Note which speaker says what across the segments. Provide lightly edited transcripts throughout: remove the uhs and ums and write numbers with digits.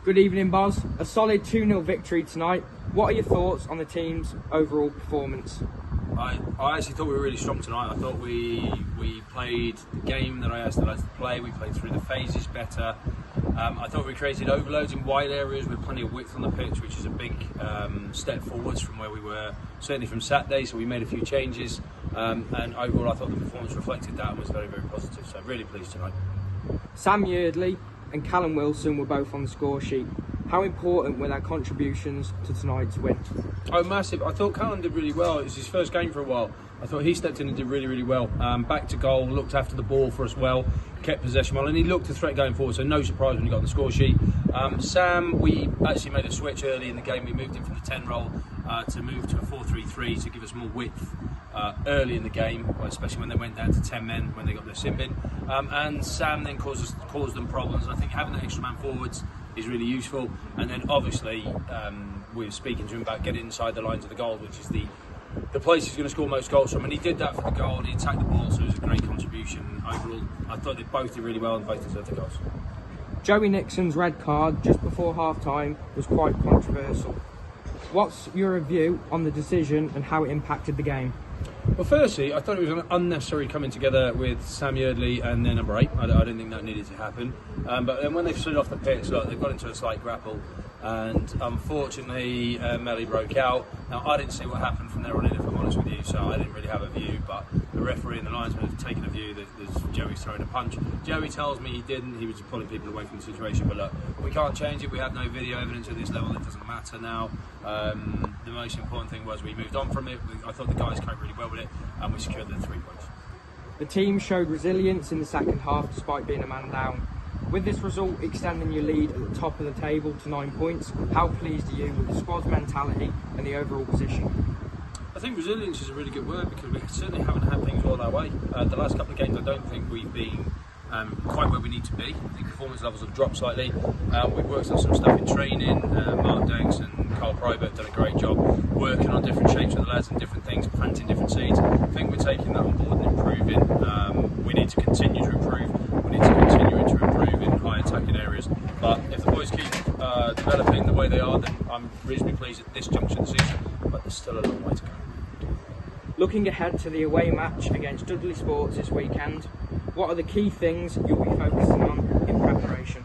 Speaker 1: Good evening, Boz. A solid 2-0 victory tonight. What are your thoughts on the team's overall performance?
Speaker 2: I actually thought we were really strong tonight. I thought we played the game that I asked the lads to play. We played through the phases better. I thought we created overloads in wide areas with plenty of width on the pitch, which is a big step forwards from where we were, certainly from Saturday. So we made a few changes, and overall I thought the performance reflected that and was very, very positive. So really pleased tonight.
Speaker 1: Sam Yeardley and Callum Wilson were both on the score sheet. How important were their contributions to tonight's win?
Speaker 2: Oh, massive. I thought Callum did really well. It was his first game for a while. I thought he stepped in and did really, really well. Back to goal, looked after the ball for us well, kept possession well, and he looked a threat going forward, so no surprise when he got on the score sheet. Sam, we actually made a switch early in the game. We moved him from the 10 role to move to a 4-3-3 to give us more width early in the game, especially when they went down to 10 men when they got their sin bin. And Sam then caused them problems. I think having that extra man forwards is really useful. And then obviously we were speaking to him about getting inside the lines of the goal, which is the place he's going to score most goals from, and he did that for the goal, and he attacked the ball, so it was a great contribution overall. I thought they both did really well and both deserved the goals.
Speaker 1: Joey Nixon's red card just before half-time was quite controversial. What's your review on the decision and how it impacted the game?
Speaker 2: Well, firstly, I thought it was an unnecessary coming together with Sam Yeardley and then number 8. I didn't think that needed to happen. But then when they slid off the pitch, look, they got into a slight grapple, and unfortunately Melly broke out. Now, I didn't see what happened from there on in, if I'm honest with you, so I didn't really have a view, but the referee and the linesman have taken a view that Joey's throwing a punch. Joey tells me he didn't, he was just pulling people away from the situation, but look, we can't change it, we have no video evidence at this level, it doesn't matter now. The most important thing was we moved on from it. I thought the guys coped really well with it, and we secured the 3 points.
Speaker 1: The team showed resilience in the second half despite being a man down. With this result extending your lead at the top of the table to 9 points, how pleased are you with the squad's mentality and the overall position?
Speaker 2: I think resilience is a really good word, because we certainly haven't had things all our way. The last couple of games I don't think we've been quite where we need to be. I think performance levels have dropped slightly. We've worked on some stuff in training. Mark Danks and Carl Private have done a great job working on different shapes with the lads and different things, planting different seeds. I think we're taking that on board and improving. We need to continue to improve. We need to continue to improve in high attacking areas. But if the boys keep developing the way they are, then I'm reasonably pleased at this juncture of the season. But there's still a long way to go.
Speaker 1: Looking ahead to the away match against Dudley Sports this weekend, what are the key things you'll be focusing on in preparation?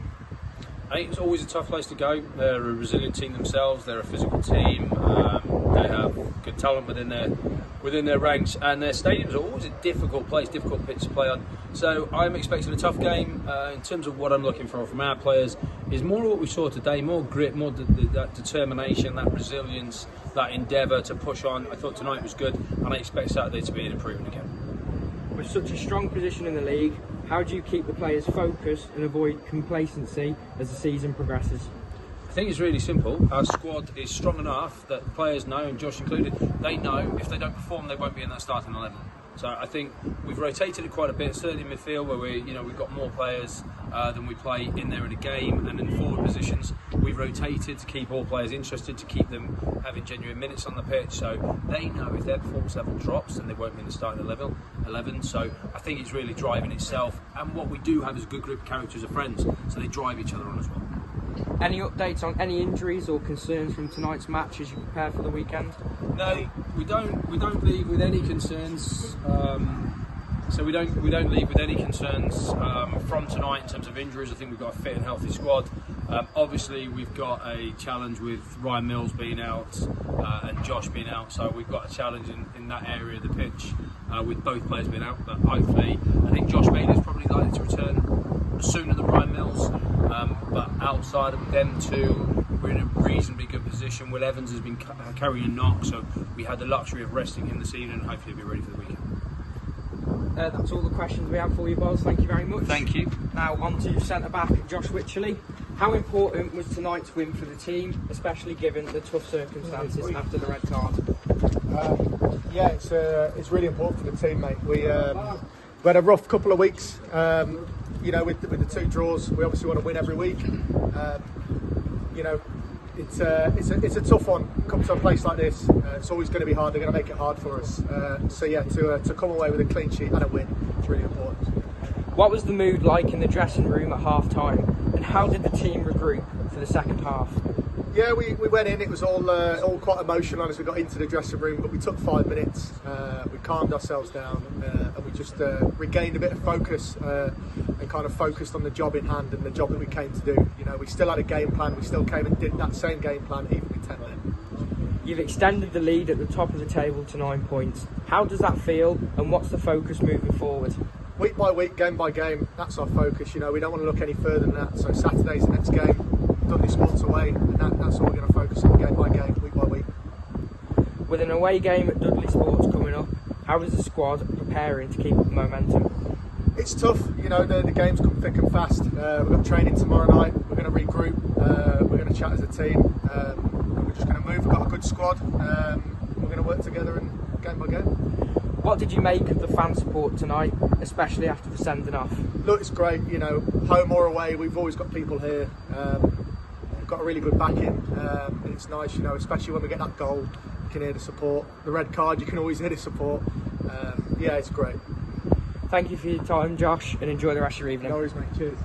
Speaker 2: I think it's always a tough place to go. They're a resilient team themselves. They're a physical team. They have good talent within their ranks, and their stadiums are always a difficult place, difficult pitch to play on. So I'm expecting a tough game. In terms of what I'm looking for from our players, is more of what we saw today: more grit, more that determination, that resilience, that endeavour to push on. I thought tonight was good, and I expect Saturday to be an improvement again.
Speaker 1: With such a strong position in the league, how do you keep the players focused and avoid complacency as the season progresses?
Speaker 2: I think it's really simple. Our squad is strong enough that the players know, and Josh included, they know if they don't perform, they won't be in that starting 11. So I think we've rotated it quite a bit, certainly in midfield where we've got more players than we play in there in a game, and in forward positions we've rotated to keep all players interested, to keep them having genuine minutes on the pitch, so they know if their performance level drops then they won't be in the starting 11. So I think it's really driving itself, and what we do have is a good group of characters of friends, so they drive each other on as well.
Speaker 1: Any updates on any injuries or concerns from tonight's match as you prepare for the weekend?
Speaker 2: No, we don't leave with any concerns. So we don't leave with any concerns from tonight in terms of injuries. I think we've got a fit and healthy squad. Obviously, we've got a challenge with Ryan Mills being out and Josh being out, so we've got a challenge in that area of the pitch with both players being out. But hopefully, I think Josh Bailey's probably likely to return sooner than Ryan Mills. But outside of them two, we're in a reasonably good position. Will Evans has been carrying a knock, so we had the luxury of resting him this evening, and hopefully he'll be ready for the weekend.
Speaker 1: That's all the questions we have for you, Boz. Thank you very much.
Speaker 2: Thank you.
Speaker 1: Now on to centre-back Josh Wycherley. How important was tonight's win for the team, especially given the tough circumstances after the red card?
Speaker 3: Yeah, it's really important for the team, mate. We had a rough couple of weeks. With the 2 draws, we obviously want to win every week. It's a tough one. Come to a place like this, it's always going to be hard. They're going to make it hard for us. To come away with a clean sheet and a win, it's really important.
Speaker 1: What was the mood like in the dressing room at half-time, and how did the team regroup for the second half?
Speaker 3: Yeah, we went in. It was all quite emotional as we got into the dressing room, but we took 5 minutes. We calmed ourselves down, and we just regained a bit of focus and kind of focused on the job in hand and the job that we came to do. You know, we still had a game plan. We still came and did that same game plan, even with 10 men.
Speaker 1: You've extended the lead at the top of the table to 9 points. How does that feel, and what's the focus moving forward?
Speaker 3: Week by week, game by game, that's our focus. You know, we don't want to look any further than that. So Saturday's the next game. Dudley Sports away, and that's what we're going to focus on, game by game, week by week.
Speaker 1: With an away game at Dudley Sports coming up, how is the squad preparing to keep up the momentum?
Speaker 3: It's tough, you know, the games come thick and fast. We've got training tomorrow night, we're going to regroup, we're going to chat as a team, and we're just going to move. We've got a good squad, we're going to work together and game by game.
Speaker 1: What did you make of the fan support tonight, especially after the sending off?
Speaker 3: Look, it's great, you know, home or away, we've always got people here. We've got a really good backing, and it's nice, you know, especially when we get that goal, you can hear the support. The red card, you can always hear the support. Yeah, it's great.
Speaker 1: Thank you for your time, Josh, and enjoy the rest of your evening.
Speaker 3: No worries, mate. Cheers.